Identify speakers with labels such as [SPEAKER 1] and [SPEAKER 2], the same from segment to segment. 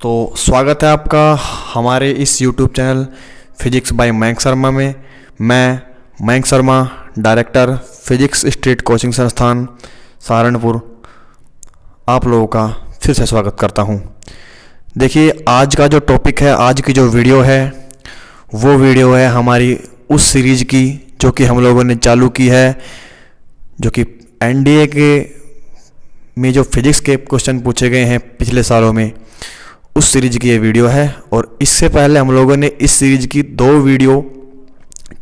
[SPEAKER 1] तो स्वागत है आपका हमारे इस YouTube channel physics bye Mayank Sharma में। मैं Mayank Sharma, director physics street coaching संस्थान सहारनपुर, आप लोगों का फिर से स्वागत करता हूं। देखिए, आज का जो टॉपिक है, आज की जो वीडियो है वो वीडियो है हमारी उस सीरीज की जो कि हम लोगों ने चालू की है, जो कि एनडीए के में जो फिजिक्स के क्वेश्चन पूछे गए हैं पिछले सालों में, उस सीरीज की ये वीडियो है। और इससे पहले हम लोगों ने इस सीरीज की 2 वीडियो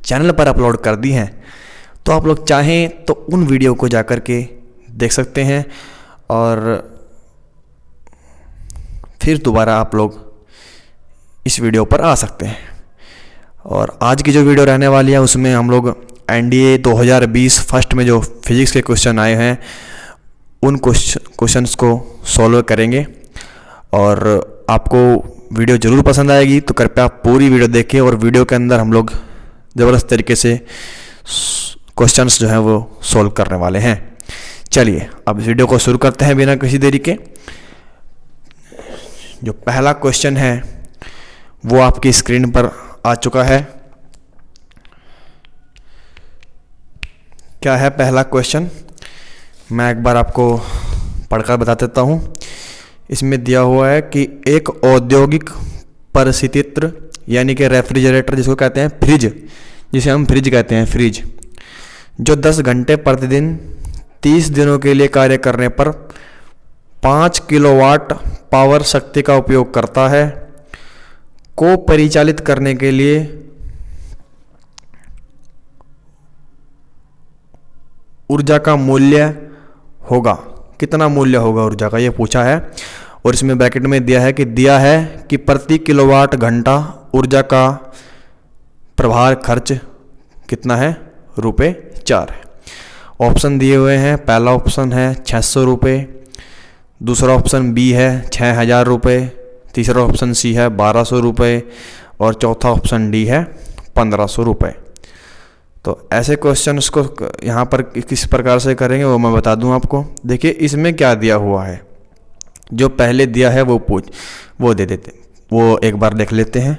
[SPEAKER 1] चैनल पर अपलोड कर दी हैं, तो आप लोग चाहें तो उन वीडियो को जाकर के देख सकते हैं और फिर दोबारा आप लोग इस वीडियो पर आ सकते हैं। और आज की जो वीडियो रहने वाली है उसमें हम लोग एनडीए 2020 फर्स्ट में जो फिजिक्स के क्वेश्चन आए हैं उन क्वेश्चंस को सॉल्व करेंगे। और आपको वीडियो ज़रूर पसंद आएगी, तो कृपया आप पूरी वीडियो देखें। और वीडियो के अंदर हम लोग ज़बरदस्त तरीके से क्वेश्चंस जो हैं वो सॉल्व करने वाले हैं। चलिए अब इस वीडियो को शुरू करते हैं बिना किसी देरी के। जो पहला क्वेश्चन है वो आपकी स्क्रीन पर आ चुका है। क्या है पहला क्वेश्चन, मैं एक बार आपको पढ़कर बता देता हूँ। इसमें दिया हुआ है कि एक औद्योगिक परिस्थितित्र यानी कि रेफ्रिजरेटर, जिसको कहते हैं फ्रिज, जिसे हम फ्रिज कहते हैं, फ्रिज, जो 10 घंटे प्रतिदिन 30 दिनों के लिए कार्य करने पर 5 किलोवाट पावर शक्ति का उपयोग करता है, को परिचालित करने के लिए ऊर्जा का मूल्य होगा। कितना मूल्य होगा ऊर्जा का, ये पूछा है। और इसमें ब्रैकेट में दिया है कि प्रति किलोवाट घंटा ऊर्जा का प्रभार खर्च कितना है, ₹4 है। ऑप्शन दिए हुए हैं। पहला ऑप्शन है 600 रुपये, दूसरा ऑप्शन बी है 6000 रुपये, तीसरा ऑप्शन सी है 1200 रुपये और चौथा ऑप्शन डी है 1500 रुपये। तो ऐसे क्वेश्चंस को यहाँ पर किस प्रकार से करेंगे वो मैं बता दूँ आपको। देखिए इसमें क्या दिया हुआ है, जो पहले दिया है वो दे देते, वो एक बार देख लेते हैं।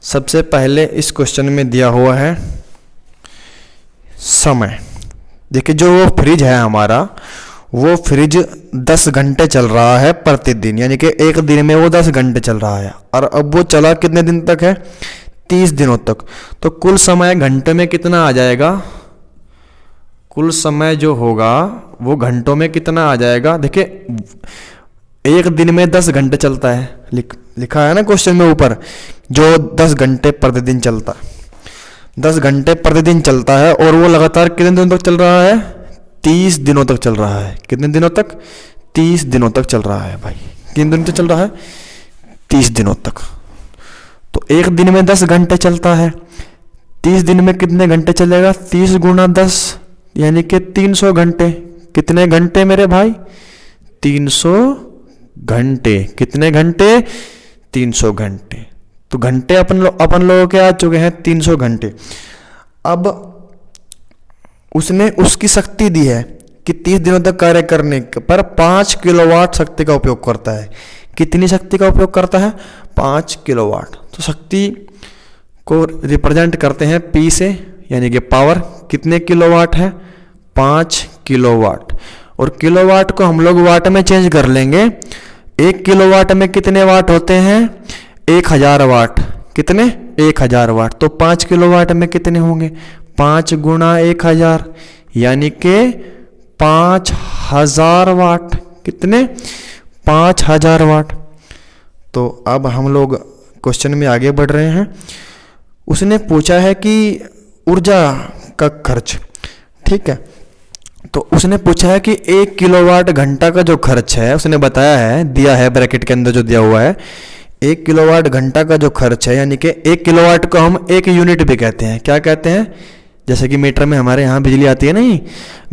[SPEAKER 1] सबसे पहले इस क्वेश्चन में दिया हुआ है समय। देखिए जो वो फ्रिज है हमारा, वो फ्रिज 10 घंटे चल रहा है प्रतिदिन, यानी कि एक दिन में वो 10 घंटे चल रहा है। और अब वो चला कितने दिन तक है, 30 दिनों तक। तो कुल समय घंटे में कितना आ जाएगा, कुल समय जो होगा वो घंटों में कितना आ जाएगा। देखिए एक दिन में 10 घंटे चलता है, लिखा है ना क्वेश्चन में ऊपर, जो 10 घंटे प्रतिदिन चलता है, 10 घंटे प्रतिदिन चलता है। और वो लगातार कितने दिनों तक चल रहा है, 30 दिनों तक चल रहा है। कितने दिनों तक, 30 दिनों तक चल रहा है भाई। कितने दिनों तक चल रहा है, 30 दिनों तक। तो एक दिन में 10 घंटे चलता है, 30 दिन में कितने घंटे चलेगा, 30 गुना 10 यानी कि 300 घंटे। कितने घंटे मेरे भाई, 300 घंटे। कितने घंटे, 300 घंटे। तो घंटे अपन लोगों के आ चुके हैं 300 घंटे। अब उसने उसकी शक्ति दी है कि 30 दिनों तक कार्य करने पर 5 किलोवाट शक्ति का उपयोग करता है। कितनी शक्ति का उपयोग करता है, 5 किलोवाट। तो शक्ति को रिप्रेजेंट करते हैं P से, यानी कि पावर। कितने किलोवाट है, 5 किलोवाट। और किलोवाट को हम लोग वाट में चेंज कर लेंगे। 1 किलोवाट में कितने वाट होते हैं, 1000 वाट। कितने, 1000 वाट। तो 5 किलोवाट में कितने होंगे, 5 गुना 1000 यानी कि 5000 वाट। कितने, 5000 वाट। तो अब हम लोग क्वेश्चन में आगे बढ़ रहे हैं। उसने पूछा है कि ऊर्जा का खर्च, ठीक है। तो उसने पूछा है कि 1 किलोवाट घंटा का जो खर्च है, उसने बताया है, दिया है ब्रैकेट के अंदर जो दिया हुआ है, 1 किलोवाट घंटा का जो खर्च है, यानी कि 1 किलोवाट को हम 1 यूनिट भी कहते हैं। क्या कहते हैं, जैसे कि मीटर में हमारे यहाँ बिजली आती है नहीं,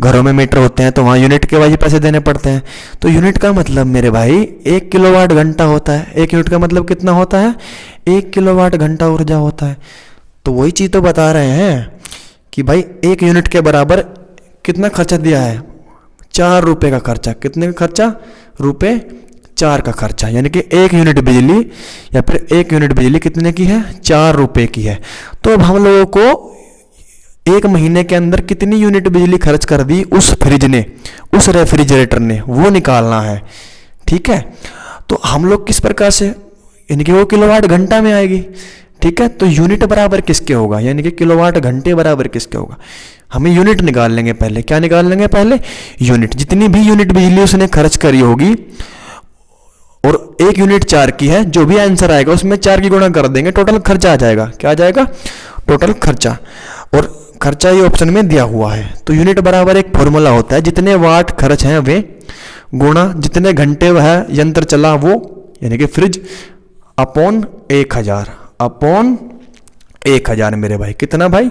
[SPEAKER 1] घरों में मीटर होते हैं तो वहाँ यूनिट के वाइज पैसे देने पड़ते हैं। तो यूनिट का मतलब मेरे भाई 1 किलोवाट घंटा होता है। 1 यूनिट का मतलब कितना होता है, 1 किलोवाट घंटा ऊर्जा होता है। तो वही चीज़ तो बता रहे हैं कि भाई 1 यूनिट के बराबर कितना खर्चा दिया है, ₹4 का खर्चा। कितने का खर्चा, 4 का खर्चा, यानी कि 1 यूनिट बिजली या फिर 1 यूनिट बिजली कितने की है, 4 रुपए की है। तो अब हम लोगों को 1 महीने के अंदर कितनी यूनिट बिजली खर्च कर दी उस फ्रिज ने, उस रेफ्रिजरेटर ने, वो निकालना है। ठीक है, तो हम लोग किस प्रकार से, यानी कि वो किलोवाट घंटा में आएगी। ठीक है, तो यूनिट बराबर किसके होगा, यानी कि किलोवाट घंटे बराबर किसके होगा, हमें यूनिट निकाल लेंगे पहले। क्या निकाल लेंगे पहले, यूनिट। जितनी भी यूनिट बिजली उसने खर्च करी होगी और 1 यूनिट 4 की है, जो भी आंसर आएगा उसमें 4 की गुणा कर देंगे, टोटल खर्चा आ जाएगा। क्या आ जाएगा, टोटल खर्चा। और खर्चा ये ऑप्शन में दिया हुआ है। तो यूनिट बराबर एक फॉर्मूला होता है, जितने वाट खर्च हैं वे गुणा जितने घंटे वह यंत्र चला वो, यानी कि फ्रिज, अपॉन 1000, अपॉन 1000 मेरे भाई। कितना भाई,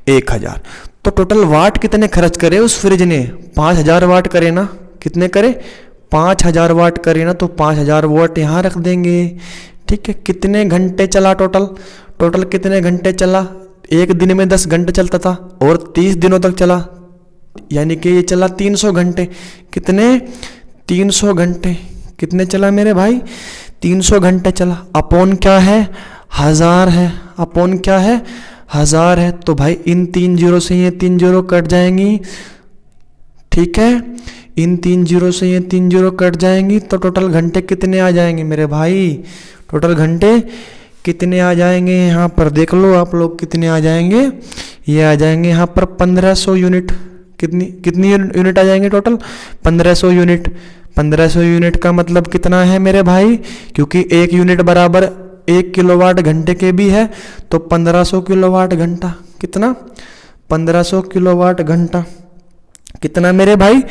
[SPEAKER 1] 1000। तो टोटल वाट कितने खर्च करे उस फ्रिज ने, 5000 वाट करे ना। कितने करे, 5000 वाट करे ना, तो 5000 वाट यहाँ रख देंगे। ठीक है, कितने घंटे चला टोटल, टोटल कितने घंटे चला, एक दिन में 10 घंटे चलता था और 30 दिनों तक चला, यानी कि ये चला 300 घंटे। कितने, 300 घंटे। कितने चला मेरे भाई, 300 घंटे चला। अपॉन क्या है, 1000 है। अपॉन क्या है, 1000 है। तो भाई इन 3 जीरो से ये 3 जीरो कट जाएंगी। ठीक है, इन 3 जीरो से ये 3 जीरो कट जाएंगी, तो टोटल घंटे कितने आ जाएंगे मेरे भाई, टोटल घंटे कितने आ जाएंगे, यहाँ पर देख लो आप लोग कितने आ जाएंगे। ये आ जाएंगे यहाँ पर 1500 यूनिट। कितनी कितनी यूनिट आ जाएंगे टोटल, 1500 यूनिट। 1500 यूनिट का मतलब कितना है मेरे भाई, क्योंकि 1 यूनिट बराबर 1 किलोवाट घंटे के भी है, तो 1500 किलोवाट घंटा। कितना, 1500 किलोवाट घंटा। कितना मेरे भाई,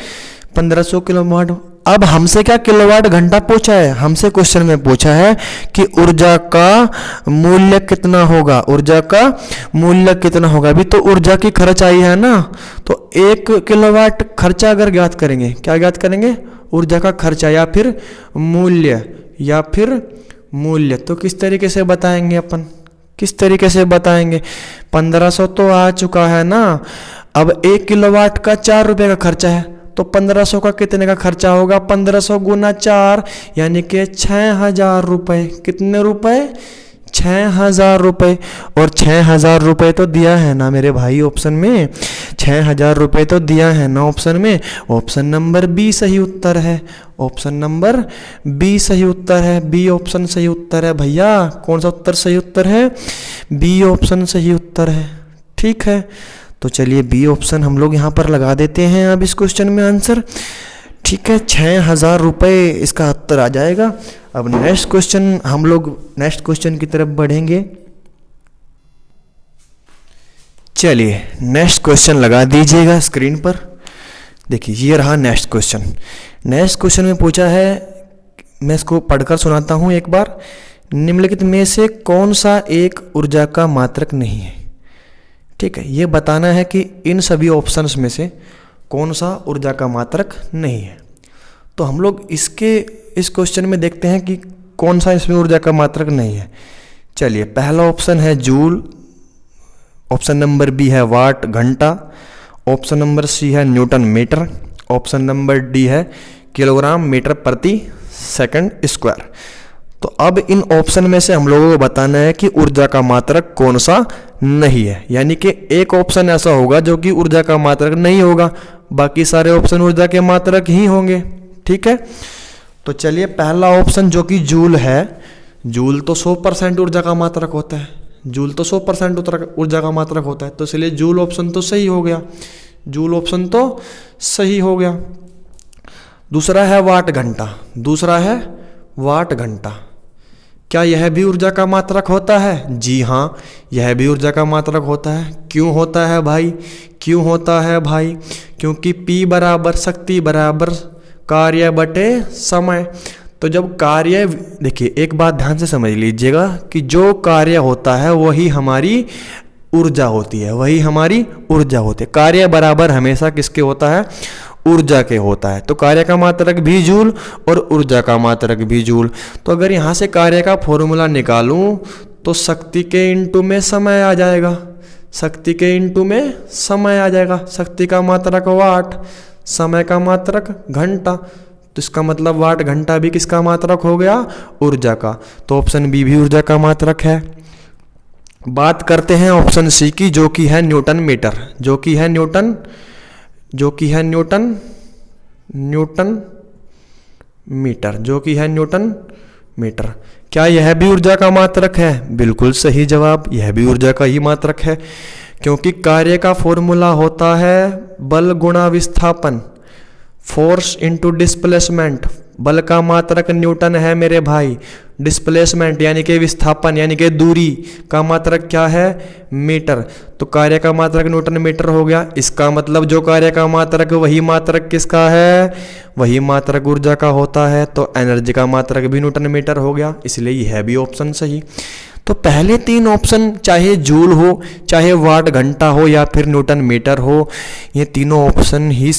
[SPEAKER 1] 1500 किलोवाट। अब हमसे क्या किलोवाट घंटा पूछा है, हमसे क्वेश्चन में पूछा है कि ऊर्जा का मूल्य कितना होगा, ऊर्जा का मूल्य कितना होगा। अभी तो ऊर्जा की खर्च आई है ना, तो 1 किलोवाट खर्चा अगर ज्ञात करेंगे, क्या ज्ञात करेंगे, ऊर्जा का खर्चा या फिर मूल्य, या फिर मूल्य। तो किस तरीके से बताएंगे अपन, किस तरीके से बताएंगे, 1500 तो आ चुका है ना। अब 1 किलोवाट का 4 रुपये का खर्चा है, तो 1500 का कितने का खर्चा होगा, 1500 गुना 4, यानी कि 6000 रुपये। कितने रुपए, 6000 रुपये। और 6000 रुपये तो दिया है ना मेरे भाई ऑप्शन में, 6000 रुपये तो दिया है ना ऑप्शन में। ऑप्शन नंबर बी सही उत्तर है, ऑप्शन नंबर बी सही उत्तर है। बी ऑप्शन सही उत्तर है भैया। कौन सा उत्तर सही उत्तर है, बी ऑप्शन सही उत्तर है। ठीक है, तो चलिए बी ऑप्शन हम लोग यहाँ पर लगा देते हैं अब इस क्वेश्चन में आंसर। ठीक है, 6000 रुपये इसका उत्तर आ जाएगा। अब नेक्स्ट क्वेश्चन, हम लोग नेक्स्ट क्वेश्चन की तरफ बढ़ेंगे। चलिए नेक्स्ट क्वेश्चन लगा दीजिएगा स्क्रीन पर। देखिए ये रहा नेक्स्ट क्वेश्चन। नेक्स्ट क्वेश्चन में पूछा है, मैं इसको पढ़कर सुनाता हूँ एक बार। निम्नलिखित में से कौन सा एक ऊर्जा का मात्रक नहीं है। ठीक है, ये बताना है कि इन सभी ऑप्शंस में से कौन सा ऊर्जा का मात्रक नहीं है। तो हम लोग इस क्वेश्चन में देखते हैं कि कौन सा इसमें ऊर्जा का मात्रक नहीं है। चलिए, पहला ऑप्शन है जूल, ऑप्शन नंबर बी है वाट घंटा, ऑप्शन नंबर सी है newton metre, option number D है किलोग्राम मीटर प्रति सेकंड स्क्वायर। तो अब इन ऑप्शन में से हम लोगों को बताना है कि ऊर्जा का मात्रक कौन सा नहीं है। यानी कि एक ऑप्शन ऐसा होगा जो कि ऊर्जा का मात्रक नहीं होगा, बाकी सारे ऑप्शन ऊर्जा के मात्रक ही होंगे। ठीक है, तो चलिए पहला ऑप्शन जो कि जूल है, जूल तो 100% ऊर्जा का मात्रक होता है, जूल तो 100% ऊर्जा का मात्रक होता है, तो इसलिए जूल ऑप्शन तो सही हो गया, जूल ऑप्शन तो सही हो गया। दूसरा है वाट घंटा, दूसरा है वाट घंटा। क्या यह भी ऊर्जा का मात्रक होता है? जी हाँ, यह भी ऊर्जा का मात्रक होता है। क्यों होता है भाई, क्यों होता है भाई? क्योंकि P बराबर शक्ति बराबर कार्य बटे समय। तो जब कार्य, देखिए एक बात ध्यान से समझ लीजिएगा कि जो कार्य होता है वही हमारी ऊर्जा होती है, वही हमारी ऊर्जा होती है। कार्य बराबर हमेशा किसके होता है? ऊर्जा के होता है। तो कार्य का मात्रक भी जूल और ऊर्जा का मात्रक भी जूल। तो अगर यहाँ से कार्य का फॉर्मूला निकालूं तो शक्ति के इंटू में समय आ जाएगा, शक्ति के इंटू में समय आ जाएगा। शक्ति का मात्रक वाट, समय का मात्रक घंटा। तो इसका मतलब वाट घंटा भी किसका मात्रक हो गया, ऊर्जा का। तो ऑप्शन बी भी ऊर्जा का मात्रक है। बात करते हैं ऑप्शन सी की, जो कि है न्यूटन मीटर, जो कि है न्यूटन मीटर, जो कि है न्यूटन मीटर। क्या यह भी ऊर्जा का मात्रक है? बिल्कुल सही जवाब, यह भी ऊर्जा का ही मात्रक है, क्योंकि कार्य का फॉर्मूला होता है बल गुणा विस्थापन, फोर्स इनटू डिस्प्लेसमेंट। बल का मात्रक न्यूटन है मेरे भाई, डिस्प्लेसमेंट यानी कि विस्थापन यानी कि दूरी का मात्रक क्या है, मीटर। तो कार्य का मात्रक न्यूटन मीटर हो गया। इसका मतलब जो कार्य का मात्रक वही मात्रक किसका है, वही मात्रक ऊर्जा का होता है। तो एनर्जी का मात्रक भी न्यूटन मीटर हो गया, इसलिए यह भी ऑप्शन सही। तो पहले तीन ऑप्शन, चाहे जूल हो, चाहे वाट घंटा हो, या फिर न्यूटन मीटर हो, ये तीनों ऑप्शन ही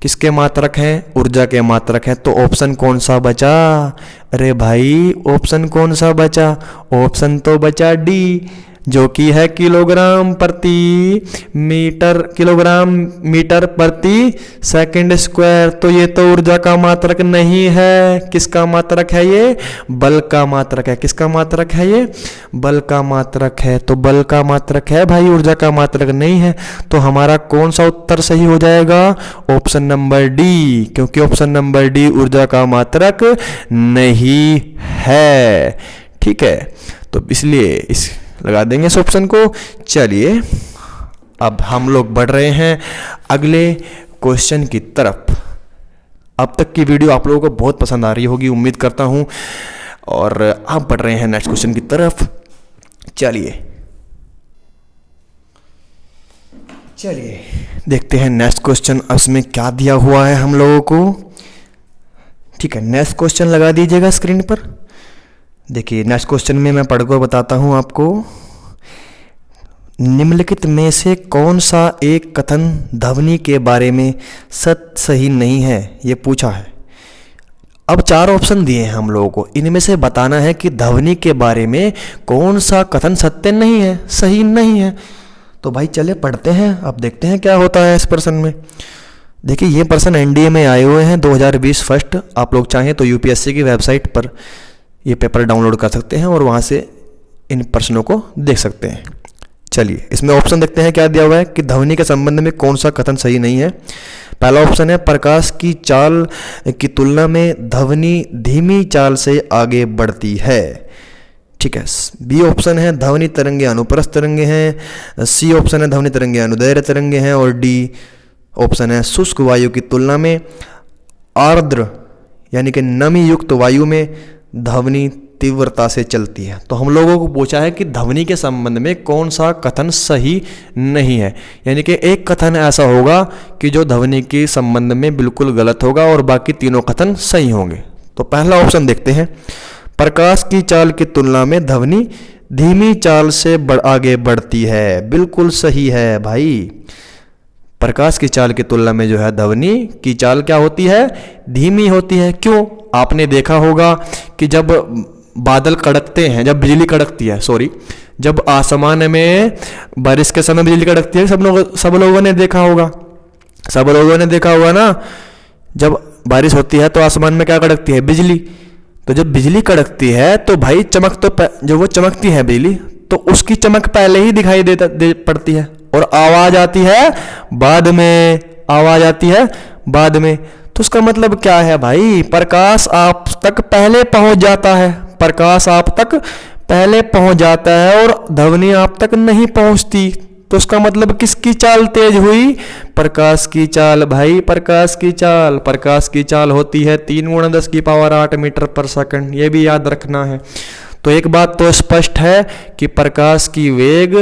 [SPEAKER 1] किसके मात्रक हैं, ऊर्जा के मात्रक हैं। तो ऑप्शन कौन सा बचा, अरे भाई ऑप्शन कौन सा बचा, ऑप्शन तो बचा डी, जो कि है किलोग्राम प्रति मीटर, किलोग्राम मीटर प्रति सेकंड स्क्वायर। तो ये तो ऊर्जा का मात्रक नहीं है, किसका मात्रक है ये, बल का मात्रक है। किसका मात्रक है ये, बल का मात्रक है। तो बल का मात्रक है भाई, ऊर्जा का मात्रक नहीं है। तो हमारा कौन सा उत्तर सही हो जाएगा, ऑप्शन नंबर डी, क्योंकि ऑप्शन नंबर डी ऊर्जा का मात्रक नहीं है। ठीक है, तो इसलिए इस लगा देंगे इस ऑप्शन को। चलिए अब हम लोग बढ़ रहे हैं अगले क्वेश्चन की तरफ। अब तक की वीडियो आप लोगों को बहुत पसंद आ रही होगी, उम्मीद करता हूं, और आप बढ़ रहे हैं नेक्स्ट क्वेश्चन की तरफ। चलिए देखते हैं नेक्स्ट क्वेश्चन इसमें क्या दिया हुआ है हम लोगों को। ठीक है, नेक्स्ट क्वेश्चन लगा दीजिएगा स्क्रीन पर। देखिए नेक्स्ट क्वेश्चन में मैं पढ़कर बताता हूं आपको। निम्नलिखित में से कौन सा एक कथन ध्वनि के बारे में सही नहीं है, ये पूछा है। अब चार ऑप्शन दिए हैं हम लोगों को, इनमें से बताना है कि ध्वनि के बारे में कौन सा कथन सत्य नहीं है, सही नहीं है। तो भाई चले पढ़ते हैं, अब देखते हैं क्या होता है इस प्रश्न में। देखिए ये प्रश्न एनडीए में आए हुए हैं 2020 फर्स्ट। आप लोग चाहें तो यूपीएससी की वेबसाइट पर ये पेपर डाउनलोड कर सकते हैं और वहाँ से इन प्रश्नों को देख सकते हैं। चलिए इसमें ऑप्शन देखते हैं क्या दिया हुआ है कि ध्वनि के संबंध में कौन सा कथन सही नहीं है। पहला ऑप्शन है प्रकाश की चाल की तुलना में ध्वनि धीमी चाल से आगे बढ़ती है। ठीक है, बी ऑप्शन है ध्वनि तरंगे अनुप्रस्थ तरंगे हैं। सी ऑप्शन है ध्वनि तरंगे अनुदैर्घ्य तरंगे हैं। और डी ऑप्शन है शुष्क वायु की तुलना में आर्द्र यानी कि नमी युक्त वायु में ध्वनि तीव्रता से चलती है। तो हम लोगों को पूछा है कि ध्वनि के संबंध में कौन सा कथन सही नहीं है, यानी कि एक कथन ऐसा होगा कि जो ध्वनि के संबंध में बिल्कुल गलत होगा और बाकी तीनों कथन सही होंगे। तो पहला ऑप्शन देखते हैं, प्रकाश की चाल की तुलना में ध्वनि धीमी चाल से आगे बढ़ती है। बिल्कुल सही है भाई, प्रकाश की चाल की तुलना में जो है ध्वनि की चाल क्या होती है, धीमी होती है। क्यों, आपने देखा होगा कि जब बादल कड़कते हैं, जब बिजली कड़कती है, जब आसमान में बारिश के समय बिजली कड़कती है, सब लोगों ने देखा होगा ना। जब बारिश होती है तो आसमान में क्या कड़कती है, बिजली। तो जब बिजली कड़कती है तो भाई जब वो चमकती है बिजली, तो उसकी चमक पहले ही दिखाई पड़ती है और आवाज आती है बाद में। तो उसका मतलब क्या है भाई, प्रकाश आप तक पहले पहुंच जाता है और ध्वनि आप तक नहीं पहुंचती। तो उसका मतलब किसकी चाल तेज हुई, प्रकाश की चाल भाई, प्रकाश की चाल होती है 3 × 10⁸ मीटर पर सेकंड। ये भी याद रखना है। तो एक बात तो स्पष्ट है कि प्रकाश की वेग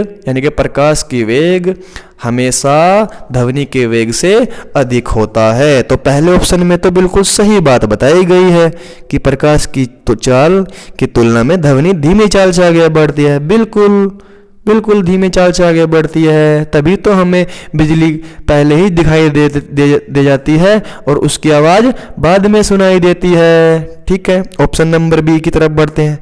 [SPEAKER 1] हमेशा ध्वनि के वेग से अधिक होता है। तो पहले ऑप्शन में तो बिल्कुल सही बात बताई गई है कि प्रकाश की चाल की तुलना में ध्वनि धीमी चाल से आगे बढ़ती है। बिल्कुल धीमी चाल से आगे बढ़ती है, तभी तो हमें बिजली पहले ही दिखाई दे जाती है और उसकी आवाज़ बाद में सुनाई देती है। ठीक है, ऑप्शन नंबर बी की तरफ बढ़ते हैं।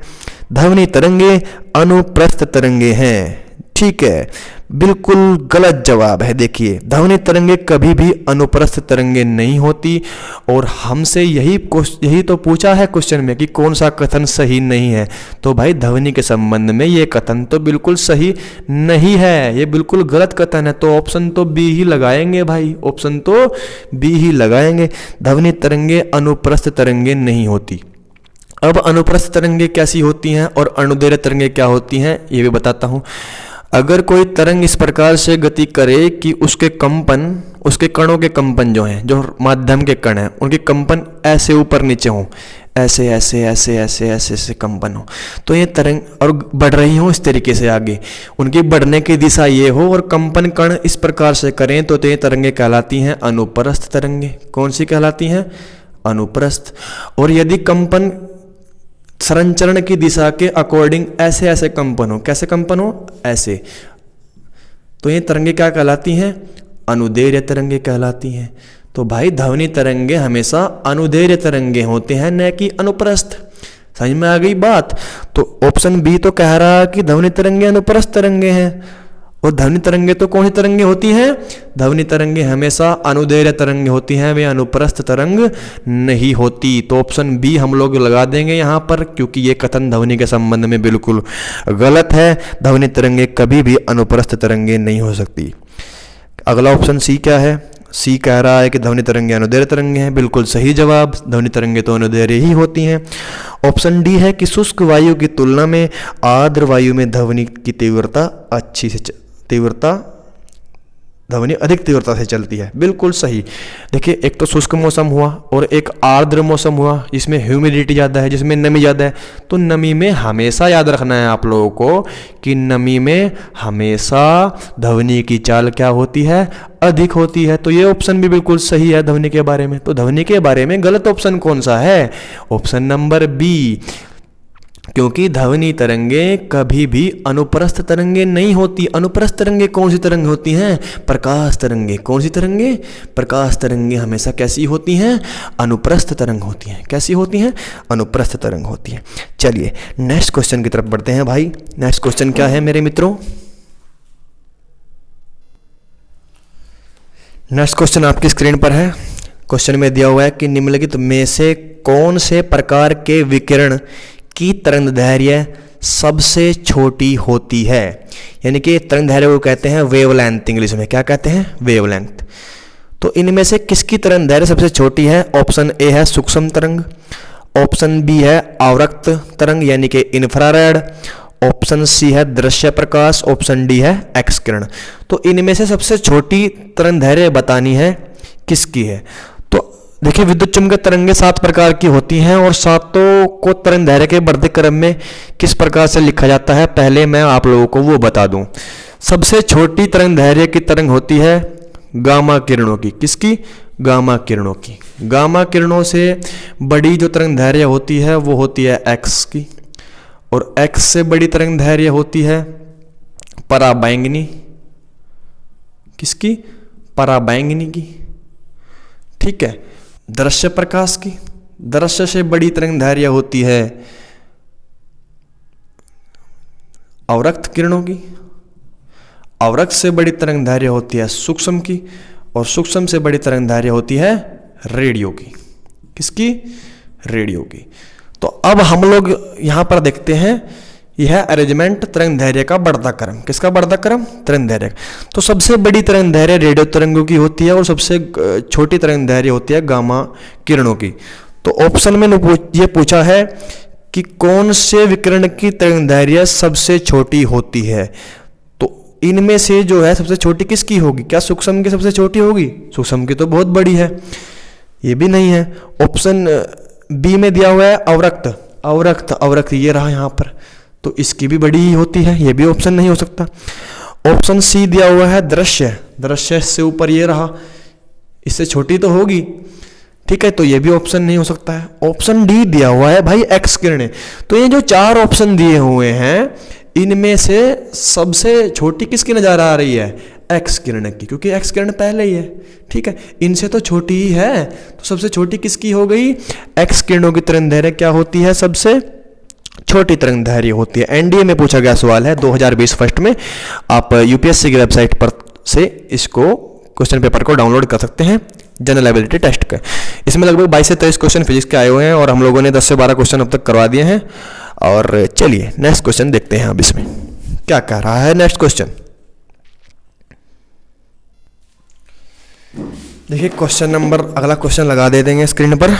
[SPEAKER 1] ध्वनि तरंगे अनुप्रस्थ तरंगे हैं। ठीक है, बिल्कुल गलत जवाब है। देखिए, ध्वनि तरंगे कभी भी अनुप्रस्थ तरंगे नहीं होती। और हमसे यही तो पूछा है क्वेश्चन में कि कौन सा कथन सही नहीं है। तो भाई ध्वनि के संबंध में ये कथन तो बिल्कुल सही नहीं है, ये बिल्कुल गलत कथन है। तो ऑप्शन तो बी ही लगाएंगे भाई, ऑप्शन तो बी ही लगाएंगे। ध्वनि तरंगे अनुप्रस्थ तरंगे नहीं होती। अब अनुप्रस्थ तरंगे कैसी होती हैं और अनुदैर्घ्य तरंगे क्या होती हैं ये भी बताता हूँ। अगर कोई तरंग इस प्रकार से गति करे कि उसके कणों के कंपन जो हैं, जो माध्यम के कण हैं, उनके कंपन ऐसे ऊपर नीचे हों, ऐसे ऐसे ऐसे ऐसे ऐसे ऐसे कंपन हो, तो ये तरंग और बढ़ रही हो इस तरीके से आगे, उनकी बढ़ने की दिशा ये हो और कंपन कण इस प्रकार से करें तो ये तरंगे कहलाती हैं अनुप्रस्थ तरंगे। कौन सी कहलाती हैं? अनुप्रस्थ। और यदि कंपन संचरण की दिशा के अकॉर्डिंग ऐसे ऐसे कंपन हो, कैसे कंपन हो? ऐसे, तो ये तरंगे क्या कहलाती हैं? अनुदैर्घ्य तरंगे कहलाती हैं। तो भाई ध्वनि तरंगे हमेशा अनुदैर्घ्य तरंगे होते हैं, न कि अनुप्रस्थ। समझ में आ गई बात? तो ऑप्शन बी तो कह रहा है कि ध्वनि तरंगे अनुप्रस्थ तरंगे हैं। और ध्वनि तरंगे तो कौन सी तरंगे होती हैं? ध्वनि तरंगे हमेशा अनुदैर्घ्य तरंगे होती हैं, वे अनुप्रस्थ तरंग नहीं होती। तो ऑप्शन बी हम लोग लगा देंगे यहाँ पर, क्योंकि ये कथन ध्वनि के संबंध में बिल्कुल गलत है। ध्वनि तरंगे कभी भी अनुप्रस्थ तरंगे नहीं हो सकती। अगला ऑप्शन सी क्या है? सी कह रहा है कि ध्वनि तरंगे अनुदैर्घ्य तरंगे हैं। बिल्कुल सही जवाब, ध्वनि तरंगे तो अनुदैर्घ्य ही होती हैं। ऑप्शन डी है कि शुष्क वायु की तुलना में आर्द्र वायु में ध्वनि की ध्वनि अधिक तीव्रता से चलती है। बिल्कुल सही। देखिए, एक तो शुष्क मौसम हुआ और एक आर्द्र मौसम हुआ जिसमें ह्यूमिडिटी ज़्यादा है, जिसमें नमी ज़्यादा है। तो नमी में हमेशा याद रखना है आप लोगों को कि नमी में हमेशा ध्वनि की चाल क्या होती है? अधिक होती है। तो ये ऑप्शन भी बिल्कुल सही है ध्वनि के बारे में। तो ध्वनि के बारे में गलत ऑप्शन कौन सा है? ऑप्शन नंबर बी, क्योंकि ध्वनि तरंगे कभी भी अनुप्रस्थ तरंगे नहीं होती। अनुप्रस्थ तरंगे कौन सी तरंग होती हैं? प्रकाश तरंगे। कौन सी तरंगे? प्रकाश तरंगे हमेशा कैसी होती हैं? अनुप्रस्थ तरंग होती हैं। कैसी होती हैं? अनुप्रस्थ तरंग होती हैं। चलिए नेक्स्ट क्वेश्चन की तरफ बढ़ते हैं भाई। नेक्स्ट क्वेश्चन क्या है मेरे मित्रों? नेक्स्ट क्वेश्चन आपकी स्क्रीन पर है। क्वेश्चन में दिया हुआ है कि निम्नलिखित में से कौन से प्रकार के विकिरण की तरंगदैर्घ्य सबसे छोटी होती है? यानी कि तरंगदैर्घ्य को कहते हैं वेवलेंथ, इंग्लिश में क्या कहते हैं? वेवलेंथ। तो इनमें से किसकी तरंगदैर्घ्य सबसे छोटी है? ऑप्शन ए है सूक्ष्म तरंग, ऑप्शन बी है अवरक्त तरंग यानी कि इंफ्रारेड, ऑप्शन सी है दृश्य प्रकाश, ऑप्शन डी है एक्स किरण। तो इनमें से सबसे छोटी तरंगदैर्घ्य बतानी है किसकी है? तो देखिए, विद्युत चुंबकीय तरंगें 7 प्रकार की होती हैं और सातों को तरंगदैर्घ्य के बढ़ते क्रम में किस प्रकार से लिखा जाता है पहले मैं आप लोगों को वो बता दूं। सबसे छोटी तरंगदैर्घ्य की तरंग होती है गामा किरणों की। किसकी? गामा किरणों की। गामा किरणों से बड़ी जो तरंगदैर्घ्य होती है वो होती है एक्स की, और एक्स से बड़ी तरंगदैर्घ्य होती है पराबैंगनी। किसकी? पराबैंगनी की। ठीक है। दृश्य प्रकाश की। दृश्य से बड़ी तरंगदैर्घ्य होती है अवरक्त किरणों की। अवरक्त से बड़ी तरंगदैर्घ्य होती है सूक्ष्म की, और सूक्ष्म से बड़ी तरंगदैर्घ्य होती है रेडियो की। किसकी? रेडियो की। तो अब हम लोग यहां पर देखते हैं यह अरेंजमेंट तरंगदैर्घ्य का बढ़ता क्रम। किसका बढ़ता क्रम? तरंगदैर्घ्य। तो सबसे बड़ी तरंगदैर्घ्य रेडियो तरंगों की होती है और सबसे छोटी तरंगदैर्घ्य होती है गामा किरणों की। तो ऑप्शन में ये पूछा है कि कौन से विकिरण की तरंगदैर्घ्य सबसे छोटी होती है। तो इनमें से जो है सबसे छोटी किसकी होगी? क्या सूक्ष्म की सबसे छोटी होगी? सूक्ष्म की तो बहुत बड़ी है, ये भी नहीं है। ऑप्शन बी में दिया हुआ है अवरक्त। अवरक्त ये रहा यहाँ पर, तो इसकी भी बड़ी ही होती है, ये भी ऑप्शन नहीं हो सकता। ऑप्शन सी दिया हुआ है दृश्य। दृश्य से ऊपर ये रहा, इससे छोटी तो होगी। ठीक है, तो ये भी ऑप्शन नहीं हो सकता है। ऑप्शन डी दिया हुआ है भाई एक्स किरणें। तो ये जो 4 ऑप्शन दिए हुए हैं इनमें से सबसे छोटी किसकी नजर आ रही है? एक्स किरण की, क्योंकि एक्स किरण पहले ही है। ठीक है, इनसे तो छोटी ही है, तो सबसे छोटी किसकी हो गई? एक्स किरणों की तरंगदैर्घ्य क्या होती है? सबसे छोटी तरंगदैर्घ्य होती है। एनडीए में पूछा गया सवाल है 2020 फर्स्ट में। आप यूपीएससी की वेबसाइट पर से इसको क्वेश्चन पेपर को डाउनलोड कर सकते हैं जनरल एबिलिटी टेस्ट का। इसमें लगभग 22 से 23 क्वेश्चन फिजिक्स के आए हुए हैं और हम लोगों ने 10 से 12 क्वेश्चन अब तक करवा दिए हैं। और चलिए नेक्स्ट क्वेश्चन देखते हैं। अब इसमें क्या कह रहा है नेक्स्ट क्वेश्चन, देखिए क्वेश्चन नंबर, अगला क्वेश्चन लगा दे देंगे स्क्रीन पर।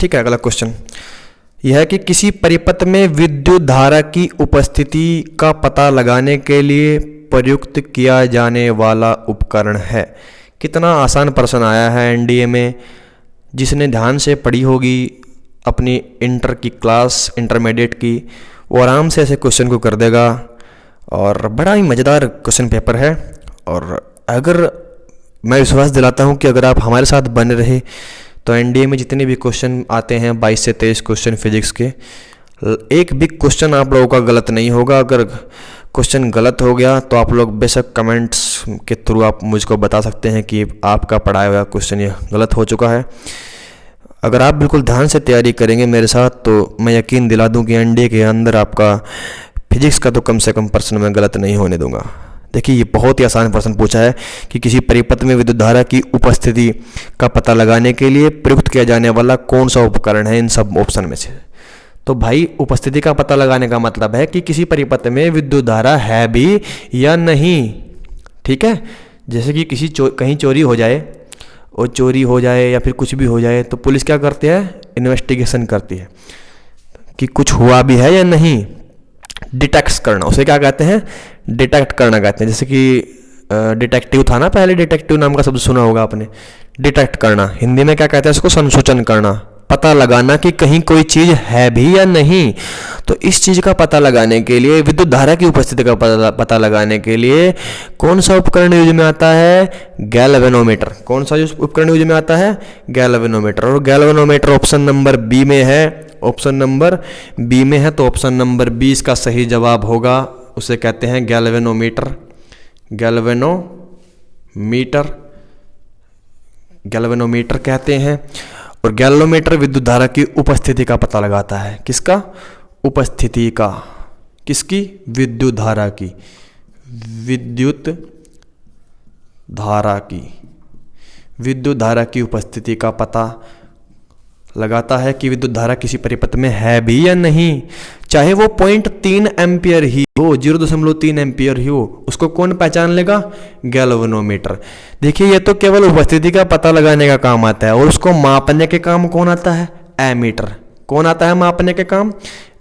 [SPEAKER 1] ठीक है, अगला क्वेश्चन यह है कि किसी परिपथ में विद्युत धारा की उपस्थिति का पता लगाने के लिए प्रयुक्त किया जाने वाला उपकरण है। कितना आसान प्रश्न आया है एनडीए में। जिसने ध्यान से पढ़ी होगी अपनी इंटर की क्लास, इंटरमीडिएट की, वो आराम से ऐसे क्वेश्चन को कर देगा। और बड़ा ही मज़ेदार क्वेश्चन पेपर है। और अगर मैं विश्वास दिलाता हूँ कि अगर आप हमारे साथ बने रहे तो एनडीए में जितने भी क्वेश्चन आते हैं 22 से 23 क्वेश्चन फिजिक्स के, एक भी क्वेश्चन आप लोगों का गलत नहीं होगा। अगर क्वेश्चन गलत हो गया तो आप लोग बेशक कमेंट्स के थ्रू आप मुझको बता सकते हैं कि आपका पढ़ाया हुआ क्वेश्चन ये गलत हो चुका है। अगर आप बिल्कुल ध्यान से तैयारी करेंगे मेरे साथ तो मैं यकीन दिला दूं कि एनडीए के अंदर आपका फिजिक्स का तो कम से कम प्रश्न मैं गलत नहीं होने दूंगा। देखिए ये बहुत ही आसान प्रश्न पूछा है कि किसी परिपथ में विद्युत धारा की उपस्थिति का पता लगाने के लिए प्रयुक्त किया जाने वाला कौन सा उपकरण है इन सब ऑप्शन में से। तो भाई उपस्थिति का पता लगाने का मतलब है कि किसी परिपथ में विद्युत धारा है भी या नहीं। ठीक है, जैसे कि किसी कहीं चोरी हो जाए और चोरी हो जाए या फिर कुछ भी हो जाए तो पुलिस क्या करती है, इन्वेस्टिगेशन करती है कि कुछ हुआ भी है या नहीं। डिटेक्ट करना, उसे क्या कहते हैं, डिटेक्ट करना कहते हैं। जैसे कि डिटेक्टिव था ना, पहले डिटेक्टिव नाम का शब्द सुना होगा आपने। डिटेक्ट करना हिंदी में क्या कहते हैं इसको, संसूचन करना, पता लगाना कि कहीं कोई चीज़ है भी या नहीं। तो इस चीज़ का पता लगाने के लिए, विद्युत धारा की उपस्थिति का पता लगाने के लिए कौन सा उपकरण यूज में आता है, गैल्वेनोमीटर। कौन सा उपकरण यूज में आता है, गैल्वेनोमीटर। और गैल्वेनोमीटर ऑप्शन नंबर बी में है, ऑप्शन नंबर बी में है। तो ऑप्शन नंबर 20 का सही जवाब होगा, उसे कहते हैं गैल्वेनोमीटर। गैल्वेनोमीटर, गैल्वेनोमीटर कहते हैं। और गैल्वेनोमीटर विद्युत धारा की उपस्थिति का पता लगाता है। किसका, उपस्थिति का, किसकी, विद्युत धारा की, विद्युत धारा की, विद्युत धारा की उपस्थिति का पता लगाता है कि विद्युत धारा किसी परिपथ में है भी या नहीं। चाहे वो 0.3 एम्पियर ही हो, 0.3 एम्पियर ही हो, उसको कौन पहचान लेगा, गैल्वेनोमीटर। देखिए ये तो केवल उपस्थिति का पता लगाने का काम आता है और उसको मापने के काम कौन आता है, एमीटर। कौन आता है मापने के काम,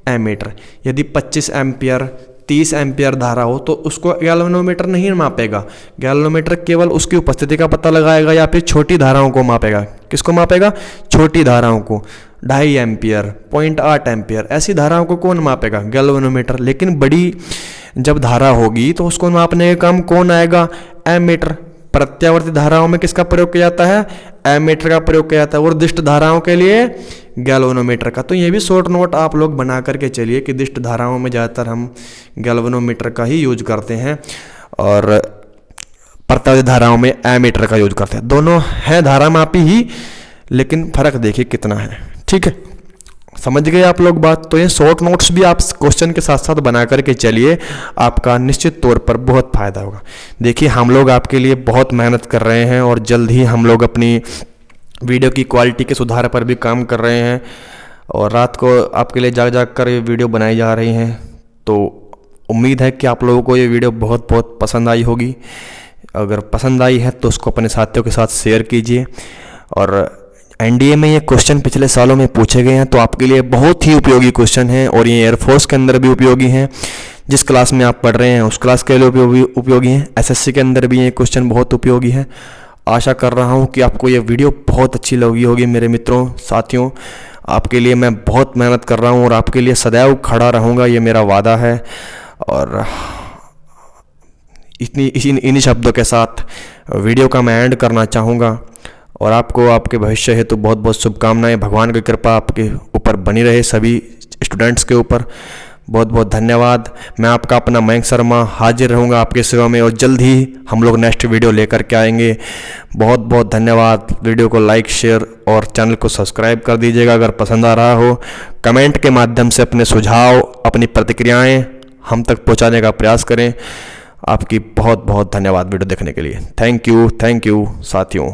[SPEAKER 1] एमीटर। यदि 25 एम्पियर 30 एम्पियर धारा हो तो उसको गैल्वेनोमीटर नहीं मापेगा। गैल्वेनोमीटर केवल उसकी उपस्थिति का पता लगाएगा या फिर छोटी धाराओं को मापेगा। किसको मापेगा, छोटी धाराओं को। 2.5 एम्पियर, 0.8 एम्पियर, ऐसी धाराओं को कौन मापेगा, गैल्वेनोमीटर। लेकिन बड़ी जब धारा होगी तो उसको मापने का काम कौन आएगा, एमीटर। प्रत्यावर्ती धाराओं में किसका प्रयोग किया जाता है, एमीटर का प्रयोग किया जाता है। और दिष्ट धाराओं के लिए गैल्वेनोमीटर का। तो ये भी शॉर्ट नोट आप लोग बना करके चलिए कि दिष्ट धाराओं में ज़्यादातर हम गैल्वेनोमीटर का ही यूज करते हैं और प्रत्यावर्ती धाराओं में एमीटर का यूज करते हैं। दोनों हैं धारा मापी ही, लेकिन फर्क देखिए कितना है। ठीक है, समझ गए आप लोग बात। तो ये शॉर्ट नोट्स भी आप क्वेश्चन के साथ साथ बना करके चलिए, आपका निश्चित तौर पर बहुत फायदा होगा। देखिए हम लोग आपके लिए बहुत मेहनत कर रहे हैं और जल्द ही हम लोग अपनी वीडियो की क्वालिटी के सुधार पर भी काम कर रहे हैं और रात को आपके लिए जाग जाग कर ये वीडियो बनाई जा रही हैं। तो उम्मीद है कि आप लोगों को ये वीडियो बहुत बहुत पसंद आई होगी। अगर पसंद आई है तो उसको अपने साथियों के साथ शेयर कीजिए। और एनडीए में ये क्वेश्चन पिछले सालों में पूछे गए हैं तो आपके लिए बहुत ही उपयोगी क्वेश्चन हैं और ये एयरफोर्स के अंदर भी उपयोगी हैं। जिस क्लास में आप पढ़ रहे हैं उस क्लास के लिए उपयोगी हैं। एसएससी के अंदर भी ये क्वेश्चन बहुत उपयोगी है। आशा कर रहा हूँ कि आपको ये वीडियो बहुत अच्छी लगी होगी मेरे मित्रों, साथियों। आपके लिए मैं बहुत मेहनत कर रहा हूँ और आपके लिए सदैव खड़ा रहूँगा, ये मेरा वादा है। और इन्हीं शब्दों के साथ वीडियो का मैं एंड करना चाहूँगा और आपको आपके भविष्य हेतु बहुत बहुत शुभकामनाएं। भगवान की कृपा आपके ऊपर बनी रहे, सभी स्टूडेंट्स के ऊपर। बहुत बहुत धन्यवाद। मैं आपका अपना मयंक शर्मा हाजिर रहूँगा आपकी सेवा में, और जल्द ही हम लोग नेक्स्ट वीडियो लेकर के आएंगे। बहुत बहुत धन्यवाद। वीडियो को लाइक, शेयर और चैनल को सब्सक्राइब कर दीजिएगा अगर पसंद आ रहा हो। कमेंट के माध्यम से अपने सुझाव, अपनी प्रतिक्रियाएं हम तक पहुंचाने का प्रयास करें। आपकी बहुत बहुत धन्यवाद वीडियो देखने के लिए। थैंक यू साथियों।